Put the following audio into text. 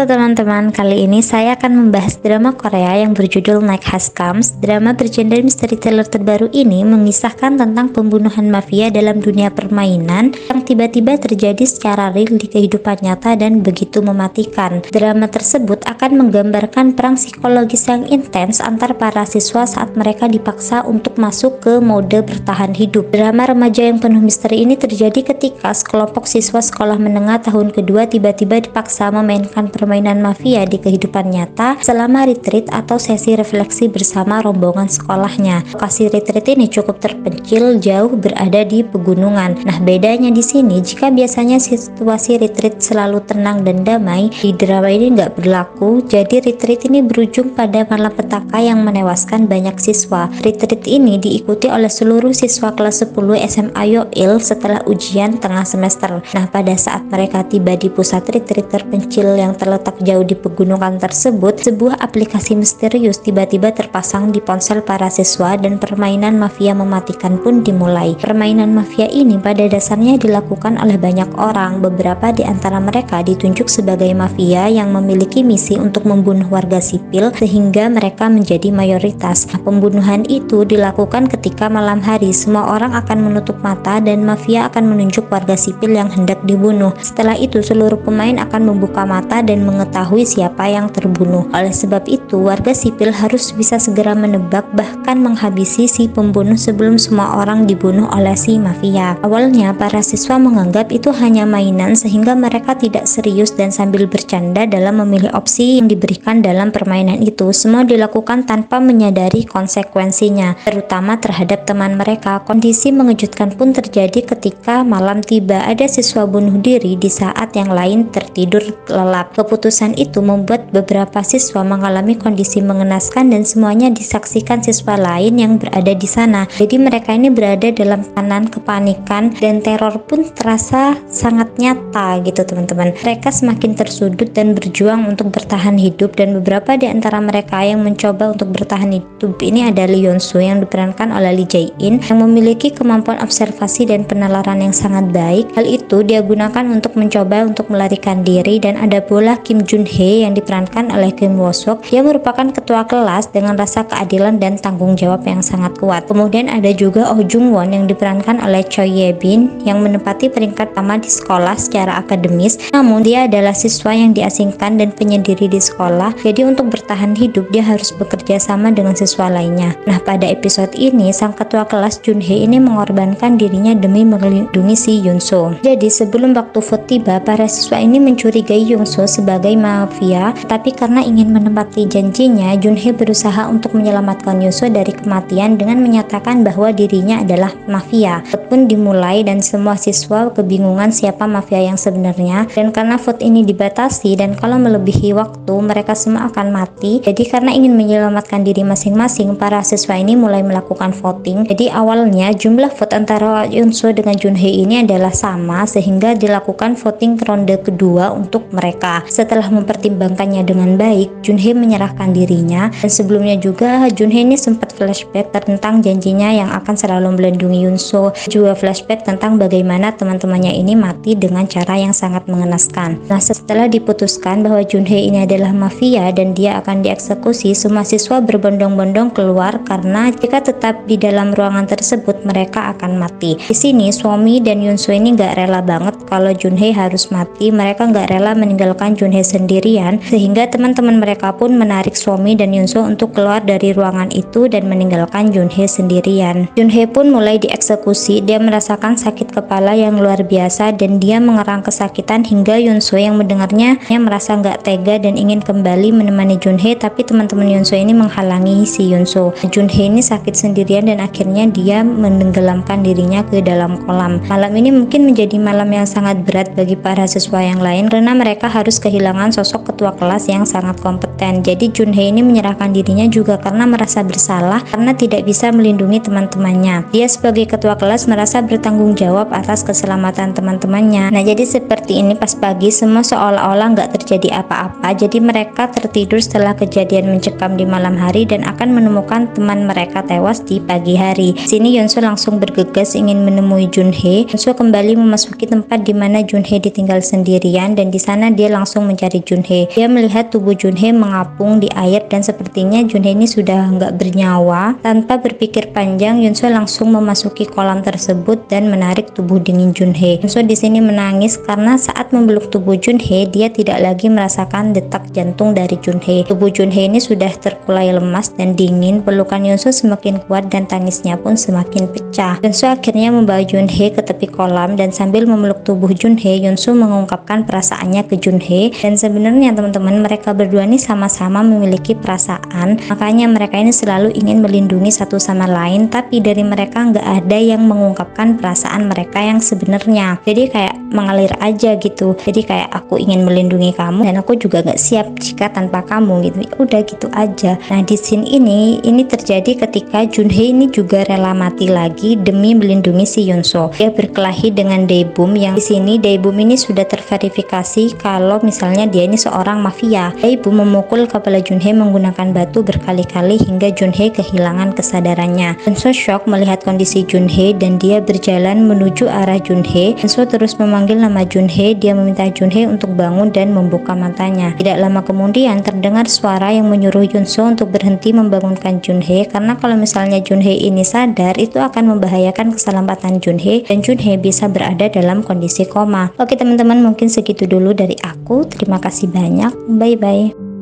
Halo teman-teman, kali ini saya akan membahas drama Korea yang berjudul Night Has Comes. Drama bergenre misteri thriller terbaru ini mengisahkan tentang pembunuhan mafia dalam dunia permainan yang tiba-tiba terjadi secara real di kehidupan nyata dan begitu mematikan. Drama tersebut akan menggambarkan perang psikologis yang intens antar para siswa saat mereka dipaksa untuk masuk ke mode bertahan hidup. Drama remaja yang penuh misteri ini terjadi ketika sekelompok siswa sekolah menengah tahun kedua tiba-tiba dipaksa memainkan permainan mafia di kehidupan nyata selama retreat atau sesi refleksi bersama rombongan sekolahnya. Lokasi retreat ini cukup terpencil, jauh berada di pegunungan. Nah, bedanya di sini, jika biasanya situasi retreat selalu tenang dan damai, di drama ini nggak berlaku. Jadi retreat ini berujung pada malapetaka yang menewaskan banyak siswa. Retreat ini diikuti oleh seluruh siswa kelas 10 SMA Yoil setelah ujian tengah semester. Nah, pada saat mereka tiba di pusat retreat terpencil yang terletak jauh di pegunungan tersebut, sebuah aplikasi misterius tiba-tiba terpasang di ponsel para siswa dan permainan mafia mematikan pun dimulai. Permainan mafia ini pada dasarnya dilakukan oleh banyak orang. Beberapa di antara mereka ditunjuk sebagai mafia yang memiliki misi untuk membunuh warga sipil sehingga mereka menjadi mayoritas. Nah, pembunuhan itu dilakukan ketika malam hari. Semua orang akan menutup mata dan mafia akan menunjuk warga sipil yang hendak dibunuh. Setelah itu seluruh pemain akan membuka mata dan mengetahui siapa yang terbunuh. Oleh sebab itu, warga sipil harus bisa segera menebak bahkan menghabisi si pembunuh sebelum semua orang dibunuh oleh si mafia. Awalnya, para siswa menganggap itu hanya mainan sehingga mereka tidak serius dan sambil bercanda dalam memilih opsi yang diberikan dalam permainan itu. Semua dilakukan tanpa menyadari konsekuensinya, terutama terhadap teman mereka. Kondisi mengejutkan pun terjadi ketika malam tiba. Ada siswa bunuh diri di saat yang lain tertidur lelap. Keputusan itu membuat beberapa siswa mengalami kondisi mengenaskan dan semuanya disaksikan siswa lain yang berada di sana. Jadi mereka ini berada dalam tekanan, kepanikan, dan teror pun terasa sangat nyata gitu teman-teman. Mereka semakin tersudut dan berjuang untuk bertahan hidup, dan beberapa di antara mereka yang mencoba untuk bertahan hidup ini ada Lee Yeon Soo yang diperankan oleh Lee Jae In yang memiliki kemampuan observasi dan penalaran yang sangat baik. Hal itu dia gunakan untuk mencoba untuk melarikan diri. Dan ada pula Kim Jun Hee yang diperankan oleh Kim Woo Seok. Dia merupakan ketua kelas dengan rasa keadilan dan tanggung jawab yang sangat kuat. Kemudian ada juga Oh Jung Won yang diperankan oleh Choi Ye Bin yang menempati peringkat pertama di sekolah secara akademis. Namun dia adalah siswa yang diasingkan dan penyendiri di sekolah. Jadi untuk bertahan hidup dia harus bekerja sama dengan siswa lainnya. Nah, pada episode ini sang ketua kelas Jun Hee ini mengorbankan dirinya demi melindungi si Yoon Soo. Jadi sebelum waktu vote tiba, para siswa ini mencurigai Yoon Soo sebagai mafia, tapi karena ingin menepati janjinya, Jun Hee berusaha untuk menyelamatkan Yoon Soo dari kematian dengan menyatakan bahwa dirinya adalah mafia. Vote pun dimulai dan semua siswa kebingungan siapa mafia yang sebenarnya, dan karena vote ini dibatasi dan kalau melebihi waktu mereka semua akan mati. Jadi karena ingin menyelamatkan diri masing-masing, para siswa ini mulai melakukan voting. Jadi awalnya jumlah vote antara Yoon Soo dengan Jun Hee ini adalah sama sehingga dilakukan voting ronde kedua untuk mereka. Setelah mempertimbangkannya dengan baik, Jun Hee menyerahkan dirinya, dan sebelumnya juga Jun Hee ini sempat flashback tentang janjinya yang akan selalu melindungi Yoon Soo, juga flashback tentang bagaimana teman-temannya ini mati dengan cara yang sangat mengenaskan. Nah, setelah diputuskan bahwa Jun Hee ini adalah mafia dan dia akan dieksekusi, semua siswa berbondong-bondong keluar karena jika tetap di dalam ruangan tersebut mereka akan mati. Di sini suami dan Yoon Soo ini gak rela banget kalau Jun Hee harus mati. Mereka gak rela meninggalkan Jun Hee sendirian, sehingga teman-teman mereka pun menarik suami dan Yoon Soo untuk keluar dari ruangan itu dan meninggalkan Jun Hee sendirian. Jun Hee pun mulai dieksekusi. Dia merasakan sakit kepala yang luar biasa dan dia mengerang kesakitan hingga Yoon Soo yang mendengarnya merasa gak tega dan ingin kembali menemani Jun Hee, tapi teman-teman Yoon Soo ini menghalangi si Yoon Soo. Jun Hee ini sakit sendirian dan akhirnya dia menenggelamkan dirinya ke dalam kolam. Malam ini mungkin menjadi malam yang sangat berat bagi para siswa yang lain karena mereka harus kehilangan sosok ketua kelas yang sangat kompeten. Jadi Jadi Junhee ini menyerahkan dirinya juga karena merasa bersalah karena tidak bisa melindungi teman-temannya. Dia sebagai ketua kelas merasa bertanggung jawab atas keselamatan teman-temannya. Nah, jadi seperti ini pas pagi semua seolah-olah nggak terjadi apa-apa. Jadi mereka tertidur setelah kejadian mencekam di malam hari dan akan menemukan teman mereka tewas di pagi hari. Sini Yeonsu langsung bergegas ingin menemui Junhee. Yeonsu kembali memasuki tempat di mana Junhee ditinggal sendirian dan di sana dia langsung mencari Junhee. Dia melihat tubuh Junhee mengapung di air dan sepertinya Junhee ini sudah nggak bernyawa. Tanpa berpikir panjang, Yeonsu langsung memasuki kolam tersebut dan menarik tubuh dingin Junhee. Yeonsu di sini menangis karena saat memeluk tubuh Junhee, dia tidak lagi merasakan detak jantung dari Junhee. Tubuh Junhee ini sudah terkulai lemas dan dingin. Pelukan Yeonsu semakin kuat dan tangisnya pun semakin pecah. Yeonsu akhirnya membawa Junhee ke tepi kolam dan sambil memeluk tubuh Junhee, Yeonsu mengungkapkan perasaannya ke Junhee. Dan sebenarnya teman-teman, mereka berdua ini sama-sama memiliki perasaan, makanya mereka ini selalu ingin melindungi satu sama lain, tapi dari mereka nggak ada yang mengungkapkan perasaan mereka yang sebenarnya. Jadi kayak mengalir aja gitu. Jadi kayak aku ingin melindungi kamu dan aku juga nggak siap jika tanpa kamu gitu. Ya udah gitu aja. Nah, di scene ini terjadi ketika Junhee ini juga rela mati lagi demi melindungi si Yeonsu. Dia berkelahi dengan Daebum yang di sini Daebum ini sudah terverifikasi kalau misalnya dia ini seorang mafia. Daebum memukul kepala Junhee menggunakan batu berkali-kali hingga Junhee kehilangan kesadarannya. Yeonsu shock melihat kondisi Junhee dan dia berjalan menuju arah Junhee. Yeonsu terus memanggil nama Junhee. Dia meminta Junhee untuk bangun dan membuka matanya. Tidak lama kemudian terdengar suara yang menyuruh Yeonsu untuk berhenti membangunkan Junhee karena kalau misalnya Junhee ini sadar itu akan membahayakan keselamatan Junhee dan Junhee bisa berada dalam kondisi koma. Oke teman-teman, mungkin segitu dulu dari aku. Terima kasih banyak. Bye bye.